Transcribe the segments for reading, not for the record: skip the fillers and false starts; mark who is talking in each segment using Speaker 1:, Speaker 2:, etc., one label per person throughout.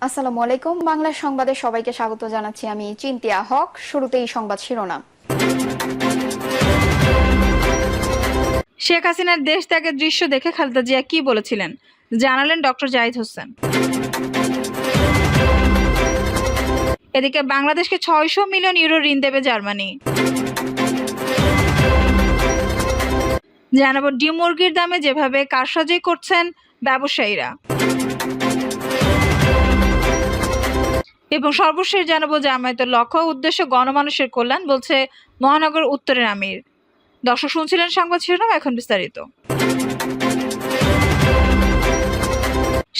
Speaker 1: আসসালামু আলাইকুম। বাংলা সংবাদে সবাইকে স্বাগত জানাচ্ছি। আমি চিন্তিয়া হক। শুরুতেই সংবাদ শিরোনাম।
Speaker 2: শেখ হাসিনার দেশ ত্যাগের দৃশ্য দেখে খালেদা জিয়া কি বলেছিলেন জানালেন ডক্টর জাহিদ হোসেন। এদিকে বাংলাদেশকে ৬০০ মিলিয়ন ইউরো ঋণ দেবে জার্মানি। জানাবো ডিম মুরগির দামে যেভাবে কারসাজি করছেন ব্যবসায়ীরা, এবং সর্বশেষ জানাবো জামায়াতের লক্ষ্য উদ্দেশ্য গণমানুষের কল্যাণ বলছে মহানগর উত্তরের আমির। দর্শক শুনছিলেন সংবাদ শিরোনাম, এখন বিস্তারিত।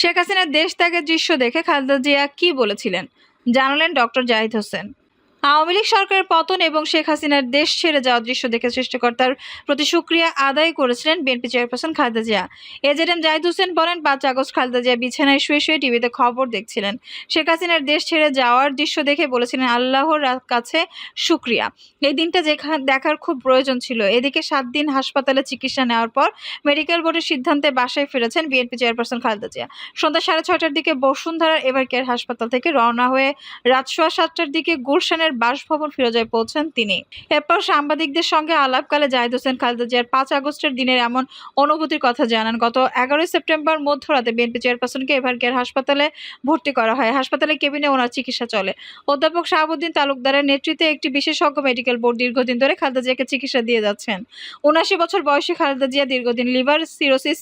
Speaker 2: শেখ হাসিনার দেশ ত্যাগের দৃশ্য দেখে খালেদা জিয়া কি বলেছিলেন জানালেন ডক্টর জাহিদ হোসেন। আওয়ামী লীগ সরকারের পতন এবং শেখ হাসিনার দেশ ছেড়ে যাওয়ার দৃশ্য দেখে সৃষ্টিকর্তার প্রতি শুকরিয়া আদায় করেছিলেন BNP chairperson Khaleda Zia. AZM Zahid Hossain বলেন, ৫ আগস্ট খালেদা জিয়া বিছানায় শুয়ে শুয়ে টিভিতে খবর দেখছিলেন। শেখ হাসিনার দেশ ছেড়ে যাওয়ার দৃশ্য দেখে বলেছিলেন আল্লাহর কাছে শুকরিয়া, এই দিনটা দেখার খুব প্রয়োজন ছিল। এদিকে ৭ দিন হাসপাতালে চিকিৎসা নেওয়ার পর মেডিকেল বোর্ডের সিদ্ধান্তে বাসায় ফিরেছেন বিএনপি চেয়ারপারসন খালেদা জিয়া। সন্ধ্যা ৬:৩০টার দিকে বসুন্ধরার এভার কেয়ার হাসপাতাল থেকে রওনা হয়ে রাত ৭:15টার দিকে গুলশানের বাসভবন ফিরোজায় পৌঁছেন তিনি। এরপর সাংবাদিকদের সঙ্গে আলাপকালে জাহিদ হোসেন খালেদা জিয়ার ৫ আগস্টের দিনের এমন অনুভূতির কথা জানান। গত ১১ সেপ্টেম্বর মধ্যরাতে বিএনপি চেয়ারপারসনকে এভার কেয়ার হাসপাতালে ভর্তি করা হয়। হাসপাতালের কেবিনে ওনার চিকিৎসা চলে। অধ্যাপক শাহাবুদ্দিন তালুকদারের নেতৃত্বে একটি বিশেষজ্ঞ মেডিকেল বোর্ড দীর্ঘদিন ধরে খালেদা জিয়াকে চিকিৎসা দিয়ে যাচ্ছেন। ৭৯ বছর বয়সী খালেদা জিয়া দীর্ঘদিন লিভার সিরোসিস,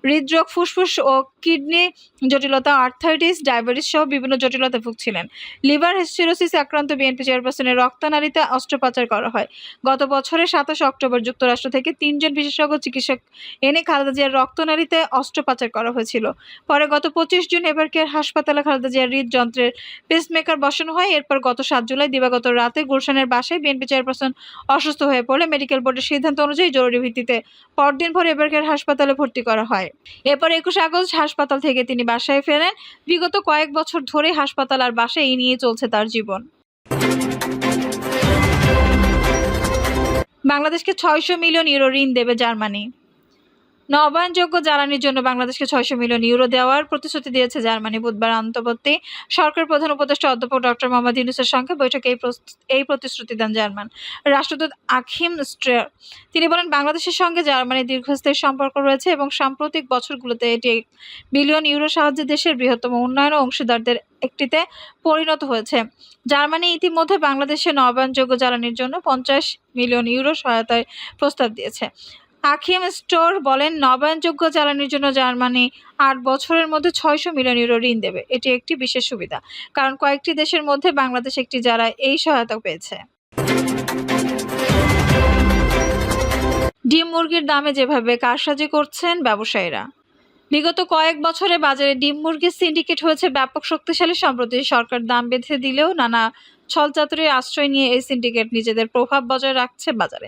Speaker 2: হৃদরোগ, ফুসফুস ও কিডনি জটিলতা, আর্থাইটিস, ডায়াবেটিস সহ বিভিন্ন জটিলতা ভুগছিলেন। লিভার সিরোসিস আক্রান্ত বিএনপি চেয়ারপারসনের রক্তনালীতে অস্ত্রোপচার করা হয়। গত বছরের ২৭ অক্টোবর যুক্তরাষ্ট্র থেকে ৩ জন বিশেষজ্ঞ চিকিৎসক এনে খালেদা জিয়ার রক্তনালীতে অস্ত্রোপচার করা হয়েছিল। পরে গত ২৫ জুন এভার কেয়ার হাসপাতালে খালেদা জিয়ার হৃদযন্ত্রের পেসমেকার বসানো হয়। এরপর গত ৭ জুলাই দিবাগত রাতে গুলশানের বাসায় বিএনপি চেয়ারপারসন অসুস্থ হয়ে পড়লে মেডিকেল বোর্ডের সিদ্ধান্ত অনুযায়ী জরুরি ভিত্তিতে পরদিন ভোর এভার কেয়ার হাসপাতালে ভর্তি করা হয়। এরপর ২১ আগস্ট হাসপাতাল থেকে তিনি বাসায় ফেরেন। বিগত কয়েক বছর ধরে হাসপাতাল আর বাসায় এই নিয়ে চলছে তার জীবন। বাংলাদেশকে ৬০০ মিলিয়ন ইউরো ঋণ দেবে জার্মানি। নবায়নযোগ্য জ্বালানির জন্য বাংলাদেশকে ৬০০ মিলিয়ন ইউরো দেওয়ার প্রতিশ্রুতি দিয়েছে জার্মানি। বুধবার অন্তর্বর্তী সরকার প্রধান উপদেষ্টা অধ্যাপক ডক্টর মোহাম্মদ ইউনূসের সঙ্গে বৈঠকে এই প্রতিশ্রুতি দেন জার্মান রাষ্ট্রদূত আখিম স্ট্রেয়ার। তিনি বলেন, বাংলাদেশের সঙ্গে জার্মানির দীর্ঘস্থায়ী সম্পর্ক রয়েছে এবং সাম্প্রতিক বছরগুলোতে এটি ১ বিলিয়ন ইউরো সাহায্যে দেশের বৃহত্তম উন্নয়ন অংশীদারদের একটিতে পরিণত হয়েছে। জার্মানি ইতিমধ্যে বাংলাদেশে নবায়নযোগ্য জ্বালানির জন্য ৫০ মিলিয়ন ইউরো সহায়তার প্রস্তাব দিয়েছে। আখিম স্টোর বলেন, নবায়নযোগ্য জ্বালানির জন্য জার্মানি ৮ বছরের মধ্যে ৬০০ মিলিয়ন ইউরো ঋণ দেবে। এটি একটি বিশেষ সুবিধা, কারণ কয়েকটি দেশের মধ্যে বাংলাদেশ একটি যারা এই সহায়তা পেয়েছে। ডিম মুরগির দামে যেভাবে কারসাজি করছেন ব্যবসায়ীরা। বিগত কয়েক বছরে বাজারে ডিম মুরগির সিন্ডিকেট হয়েছে ব্যাপক শক্তিশালী। সম্প্রতি সরকার দাম বেঁধে দিলেও নানা ছলচাতুরির আশ্রয় নিয়ে এই সিন্ডিকেট নিজেদের প্রভাব বজায় রাখছে বাজারে।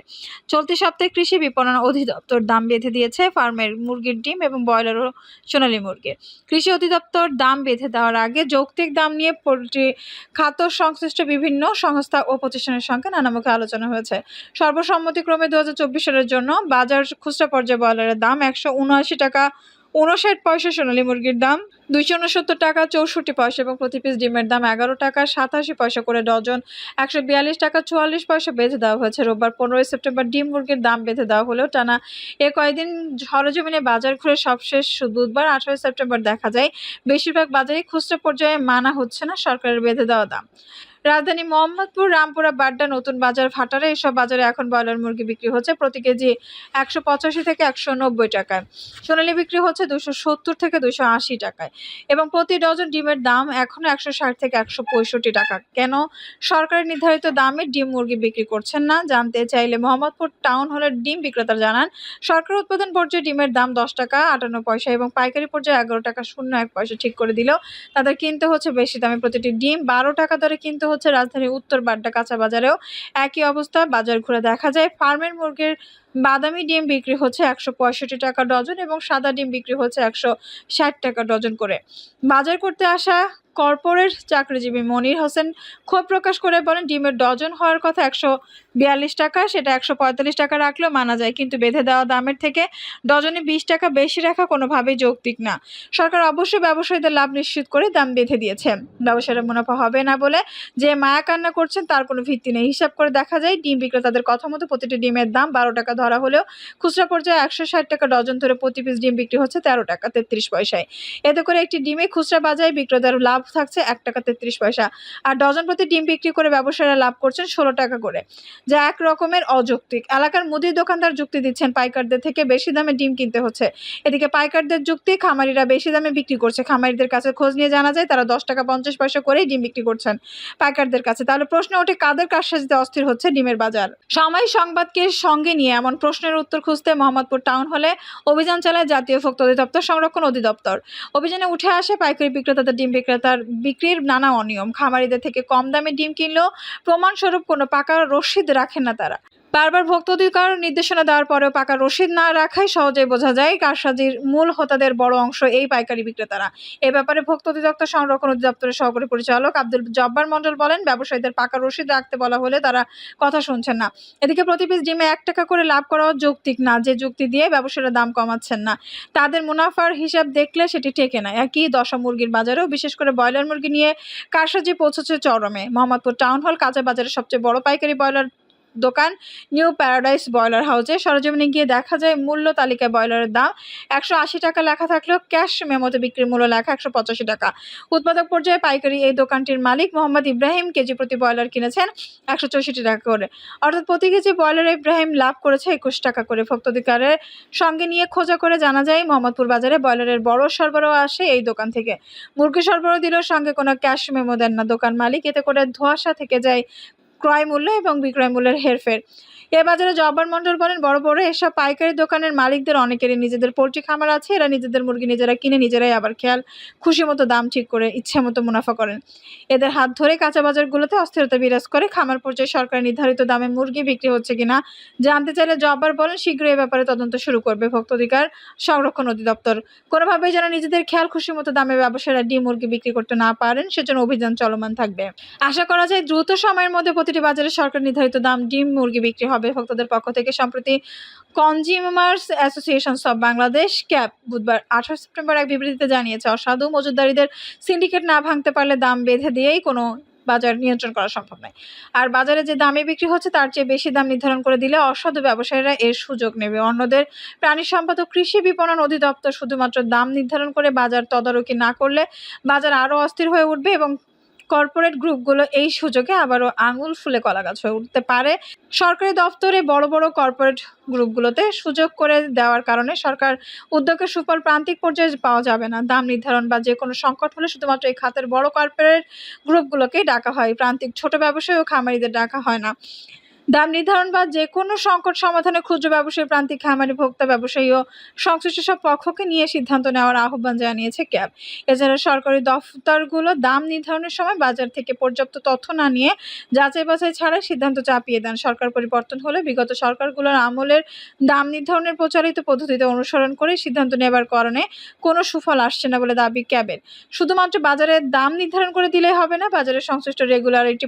Speaker 2: চলতি সপ্তাহে কৃষি বিপণন অধিদপ্তর দাম বেঁধে দিয়েছে ফার্মের মুরগির ডিম এবং ব্রয়লার ও সোনালী মুরগির। কৃষি অধিদপ্তর দাম বেঁধে দেওয়ার আগে যৌক্তিক দাম নিয়ে পোল্ট্রি খাদ্য সংশ্লিষ্ট বিভিন্ন সংস্থা ও প্রতিষ্ঠানের সঙ্গে নানামুখী আলোচনা হয়েছে। সর্বসম্মতিক্রমে ২০২৪ সালের জন্য বাজার খুচরা পর্যায়ে ব্রয়লারের দাম ১৭৯ টাকা ৫৯ পয়সা, সোনালী মুরগির দাম ২৬৯ টাকা ৬৪ পয়সা এবং প্রতি পিস ডিমের দাম ১১ টাকা ৮৭ পয়সা করে ডজন ১৪২ টাকা ৪৪ পয়সা বেঁধে দেওয়া হয়েছে। রোববার ১৫ সেপ্টেম্বর ডিম মুরগির দাম বেঁধে দেওয়া হলেও টানা কয়েকদিন সরেজমিনে বাজার ঘুরে সবশেষ বুধবার ১৮ সেপ্টেম্বর দেখা যায় বেশিরভাগ বাজারেই খুচরা পর্যায়ে মানা হচ্ছে না সরকারের বেঁধে দেওয়া দাম। রাজধানী মোহাম্মদপুর, রামপুরা, বাড্ডা, নতুন বাজার, ভাটারা এসব বাজারে এখন ব্রয়লার মুরগি বিক্রি হচ্ছে প্রতি কেজি ১৮৫ থেকে ১৯০ টাকায়। সোনালী বিক্রি হচ্ছে ২৭০ থেকে ২৮০ টাকায় এবং প্রতি ডজন ডিমের দাম এখনো ১৬০ থেকে ১৬৫ টাকা। কেন সরকারের নির্ধারিত দামে ডিম মুরগি বিক্রি করছেন না জানতে চাইলে মোহাম্মদপুর টাউন হলের ডিম বিক্রেতা জানান, সরকার উৎপাদন পর্যায়ে ডিমের দাম ১০ টাকা ৫৮ পয়সা এবং পাইকারি পর্যায়ে ১১ টাকা ০১ পয়সা ঠিক করে দিলেও তাদের কিনতে হচ্ছে বেশি দামে। প্রতিটি ডিম ১২ টাকা দরে কিনতে হচ্ছে। রাজধানীর উত্তর বাড্ডা কাঁচা বাজারেও একই অবস্থা। বাজার ঘুরে দেখা যায় ফার্মের মুরগির বাদামি ডিম বিক্রি হচ্ছে 165 টাকা ডজন এবং সাদা ডিম বিক্রি হচ্ছে 160 টাকা ডজন করে। বাজার করতে আসা কর্পোরেট চাকরিজীবী মনির হোসেন ক্ষোভ প্রকাশ করে বলেন, ডিমের ডজন হওয়ার কথা 142 টাকা, সেটা 145 টাকা রাখলেও মানা যায়, কিন্তু বেঁধে দেওয়া দামের থেকে ডজনে 20 টাকা বেশি রাখা কোনোভাবেই যৌক্তিক না। সরকার অবশ্যই ব্যবসায়ীদের লাভ নিশ্চিত করে দাম বেঁধে দিয়েছে। ব্যবসায়ীরা মুনাফা হবে না বলে যে মায়া কান্না করছেন তার কোনো ভিত্তি নেই। হিসাব করে দেখা যায়, ডিম বিক্রেতাদের কথা মতো প্রতিটি ডিমের দাম 12 টাকা ধরা হলেও খুচরা পর্যায়ে 160 টাকা ডজন ধরে প্রতি পিস ডিম বিক্রি হচ্ছে 13 টাকা 33 পয়সায়। এতে করে একটি ডিমে খুচরা বাজারে বিক্রেতার লাভ থাকছে 1 টাকা 33 পয়সা, আর ডজন প্রতি ডিম বিক্রি করে ব্যবসায়ীরা লাভ করছেন 16 টাকা করে, যা এক রকমের অযৌক্তিক। এলাকার মুদির দোকানদার যুক্তি দিচ্ছেন, পাইকারদের থেকে বেশি দামে ডিম কিনতে হচ্ছে। এদিকে পাইকারদের যুক্তি, খামারিরা বেশি দামে বিক্রি করছে। খামারিদের কাছে খোঁজ নিয়ে জানা যায় তারা 10 টাকা 50 পয়সা করেই ডিম বিক্রি করছেন পাইকারদের কাছে। তাহলে প্রশ্ন ওঠে, কাদের কারসাজিতে অস্থির হচ্ছে ডিমের বাজার? সময় সংবাদকে সঙ্গে নিয়ে এমন প্রশ্নের উত্তর খুঁজতে মোহাম্মদপুর টাউন হলে অভিযান চালায় জাতীয় ভোক্তা অধিদপ্তর, সংরক্ষণ অধিদপ্তর। অভিযানে উঠে আসে পাইকারি বিক্রেতাদের ডিম বিক্রির নানা অনিয়ম। খামারিদের থেকে কম দামে ডিম কিনলেও প্রমাণস্বরূপ কোনো পাকা রসিদ রাখেন না তারা। বারবার ভোক্তা অধিকার নির্দেশনা দেওয়ার পরেও পাকা রসিদ না রাখায় সহজেই বোঝা যায় কারসাজির মূল হোতাদের বড় অংশ এই পাইকারি বিক্রেতারা। এ ব্যাপারে ভোক্তা অধিদপ্তর, সংরক্ষণ অধিদপ্তরের সহকারী পরিচালক আব্দুল জব্বার মণ্ডল বলেন, ব্যবসায়ীদের পাকা রসিদ রাখতে বলা হলে তারা কথা শুনছেন না। এদিকে প্রতি পিস ডিমে 1 টাকা করে লাভ করাও যৌক্তিক না, যে যুক্তি দিয়ে ব্যবসায়ীরা দাম কমাচ্ছেন না। তাদের মুনাফার হিসাব দেখলে সেটি টেকে না। একই দশা মুরগির বাজারেও, বিশেষ করে ব্রয়লার মুরগি নিয়ে কারসাজি পৌঁছেছে চরমে। মোহাম্মদপুর টাউন হল কাঁচা বাজারের সবচেয়ে বড় পাইকারি ব্রয়লার দোকান নিউ প্যারাডাইস ব্রয়লার হাউসে সরজমিনে গিয়ে দেখা যায়, মূল্য তালিকায় ব্রয়লারের দাম 180 টাকা লেখা থাকলেও ক্যাশ মেমোতে বিক্রির মূল্য লেখা 185 টাকা। উৎপাদক পর্যায়ে পাইকারি এই দোকানটির মালিক মোহাম্মদ ইব্রাহিম কেজি প্রতি ব্রয়লার কিনেছেন 164 টাকা করে, অর্থাৎ প্রতি কেজি ব্রয়লারে ইব্রাহিম লাভ করেছে 21 টাকা করে। ভোক্তাধিকারের সঙ্গে নিয়ে খোঁজা করে জানা যায়, মোহাম্মদপুর বাজারে ব্রয়লারের বড় সরবরাহ আসে এই দোকান থেকে। মুরগি সরবরাহ দিলেও সঙ্গে কোনো ক্যাশ মেমো দেন না দোকান মালিক। এতে করে ধোঁয়াশা থেকে যায় ক্রয় মূল্য এবং বিক্রয় মূল্যের হেরফের। এ বাজারে জব্বার মণ্ডল বলেন, বড় বড় এসব পাইকারি দোকানের মালিকদের অনেকেরই নিজেদের পোল্ট্রি খামার আছে। এরা নিজেদের মুরগি নিজেরা কিনে নিজেরাই আবার খুশি মতো দাম ঠিক করে ইচ্ছে মতো মুনাফা করেন। এদের হাত ধরে কাঁচা বাজারগুলোতে অস্থিরতা বিরাজ করে। খামার পর্যায়ে সরকারের নির্ধারিত দামে মুরগি বিক্রি হচ্ছে কিনা জানতে চাইলে জব্বার বলেন, শীঘ্রই এ ব্যাপারে তদন্ত শুরু করবে ভোক্তা অধিকার সংরক্ষণ অধিদপ্তর। কোনোভাবেই যেন নিজেদের খেয়াল খুশি মতো দামে ব্যবসায়ীরা ডিম মুরগি বিক্রি করতে না পারেন, সেজন্য অভিযান চলমান থাকবে। আশা করা যায় দ্রুত সময়ের মধ্যে প্রতিটি বাজারে সরকার নির্ধারিত দাম ডিম মুরগি বিক্রি হবে। ভোক্তাদের পক্ষ থেকে সম্প্রতি consumers association of Bangladesh cap বুধবার 18 সেপ্টেম্বর এক বিবৃতিতে জানিয়েছে, অসাধু মজুতদারদের সিন্ডিকেট না ভাঙতে পারলে দাম বেঁধে দিয়েই কোনো বাজার নিয়ন্ত্রণ করা সম্ভব নয়। আর বাজারে যে দামে বিক্রি হচ্ছে তার চেয়ে বেশি দাম নির্ধারণ করে দিলে অসাধু ব্যবসায়ীরা এর সুযোগ নেবে। অন্যদের প্রাণী সম্পদ ও কৃষি বিপণন অধিদপ্তর শুধুমাত্র দাম নির্ধারণ করে বাজার তদারকি না করলে বাজার আরও অস্থির হয়ে উঠবে এবং কর্পোরেট গ্রুপগুলো এই সুযোগে আবারও আঙুল ফুলে কলা গাছ হয়ে উঠতে পারে। সরকারি দপ্তরে বড় বড় কর্পোরেট গ্রুপগুলোতে সুযোগ করে দেওয়ার কারণে সরকার উদ্যোগের সুফল প্রান্তিক পর্যায়ে পাওয়া যাবে না। দাম নির্ধারণ বা যে কোনো সংকট হলে শুধুমাত্র এই খাতের বড় কর্পোরেট গ্রুপগুলোকেই ডাকা হয়, প্রান্তিক ছোট ব্যবসায়ী ও খামারিদের ডাকা হয় না। দাম নির্ধারণ বা যে কোনো সংকট সমাধানে ক্ষুদ্র ব্যবসায়ী, প্রান্তিক খামারি, ভোক্তা, ব্যবসায়ী ও সংশ্লিষ্ট সব পক্ষকে নিয়ে সিদ্ধান্ত নেওয়ার আহ্বান জানিয়েছে ক্যাব। এছাড়া সরকারি দফতরগুলো দাম নির্ধারণের সময় বাজার থেকে পর্যাপ্ত তথ্য না নিয়ে যাচাই বাছাই ছাড়াই সিদ্ধান্ত চাপিয়ে দেন। সরকার পরিবর্তন হলে বিগত সরকারগুলোর আমলের দাম নির্ধারণের প্রচলিত পদ্ধতিতে অনুসরণ করে সিদ্ধান্ত নেবার কারণে কোনো সুফল আসছে না বলে দাবি ক্যাবের। শুধুমাত্র বাজারে দাম নির্ধারণ করে দিলেই হবে না, বাজারের সংশ্লিষ্ট রেগুলারিটি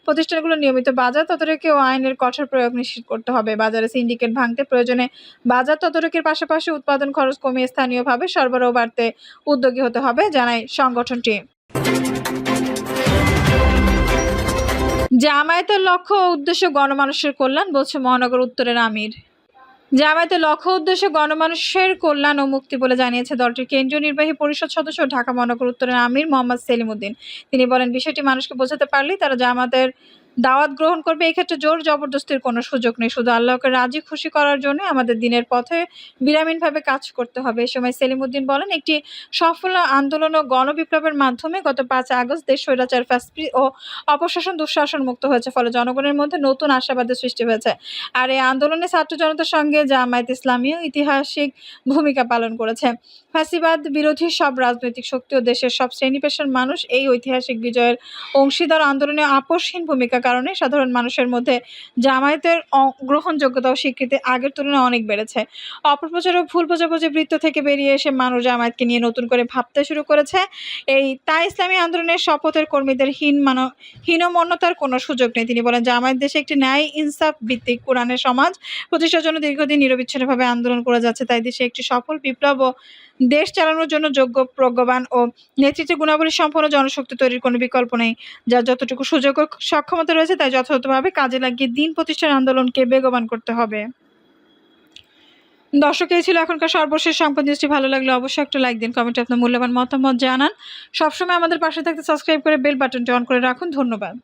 Speaker 2: প্রতিষ্ঠানগুলো নিয়মিত বাজার তদারকি ও আইনের কঠোর প্রয়োগ নিশ্চিত করতে হবে। বাজারে সিন্ডিকেট ভাঙতে প্রয়োজনে বাজার তদারকির পাশাপাশি উৎপাদন খরচ কমিয়ে স্থানীয়ভাবে সরবরাহ বাড়তে উদ্যোগী হতে হবে, জানায় সংগঠনটি। জামায়াতের লক্ষ্য ও উদ্দেশ্য গণমানুষের কল্যাণ, বলছে মহানগর উত্তরের আমির। জামায়াতের লক্ষ্য উদ্দেশ্য গণমানুষের কল্যাণ ও মুক্তি বলে জানিয়েছে দলটির কেন্দ্রীয় নির্বাহী পরিষদ সদস্য ঢাকা মহানগর উত্তরের আমির মোহাম্মদ সেলিম উদ্দিন। তিনি বলেন, বিষয়টি মানুষকে বোঝাতে পারলেই তারা জামায়াতের দাওয়াত গ্রহণ করবে। এই ক্ষেত্রে জোর জবরদস্তির কোনো সুযোগ নেই। শুধু আল্লাহকে রাজি খুশি করার জন্য আমাদের দিনের পথে বিরামহীনভাবে কাজ করতে হবে। এ সময় সেলিম উদ্দিন বলেন, একটি সফল আন্দোলন ও গণবিপ্লবের মাধ্যমে গত 5 আগস্ট দেশ স্বৈরাচার, ফ্যাসিস্ট ও অপশাসন দুঃশাসন মুক্ত হয়েছে। ফলে জনগণের মধ্যে নতুন আশাবাদের সৃষ্টি হয়েছে। আর এই আন্দোলনে ছাত্র জনতার সঙ্গে জামায়াত ইসলামীও ঐতিহাসিক ভূমিকা পালন করেছে। ফ্যাসিবাদ বিরোধী সব রাজনৈতিক শক্তি ও দেশের সব শ্রেণী পেশার মানুষ এই ঐতিহাসিক বিজয়ের অংশীদার। আন্দোলনে আপোষহীন ভূমিকার কারণে সাধারণ মানুষের মধ্যে জামায়াতের গ্রহণযোগ্যতা ও স্বীকৃতি আগের তুলনায় অনেক বেড়েছে। অপপ্রচার ও ভুল বোঝাবুঝি বৃত্ত থেকে বেরিয়ে এসে মানুষ জামায়াতকে নিয়ে নতুন করে ভাবতে শুরু করেছে। তাই ইসলামী আন্দোলনের শপথের কর্মীদের হীনমন্যতার কোনো সুযোগ নেই। তিনি বলেন, জামায়াত দেশে একটি ন্যায় ইনসাফ ভিত্তিক কোরআনের সমাজ প্রতিষ্ঠার জন্য দীর্ঘদিন নিরবিচ্ছিন্নভাবে আন্দোলন করে যাচ্ছে। তাই দেশে একটি সফল বিপ্লব ও দেশ চালানোর জন্য যোগ্য, প্রজ্ঞাবান ও নেতৃত্বের গুণাবলী সম্পন্ন জনশক্তি তৈরির কোনো বিকল্প নেই। যার যতটুকু সুযোগ ও সক্ষমতা রয়েছে তাই যথাযথভাবে কাজে লাগিয়ে দিন প্রতিষ্ঠার আন্দোলনকে বেগবান করতে হবে। দর্শক, এই ছিল এখনকার সর্বশেষ সংবাদ নিউজটি। ভালো লাগলে অবশ্যই একটা লাইক দিন, কমেন্টে আপনার মূল্যবান মতামত জানান। সবসময় আমাদের পাশে থাকতে সাবস্ক্রাইব করে বেল বাটনটি অন করে রাখুন। ধন্যবাদ।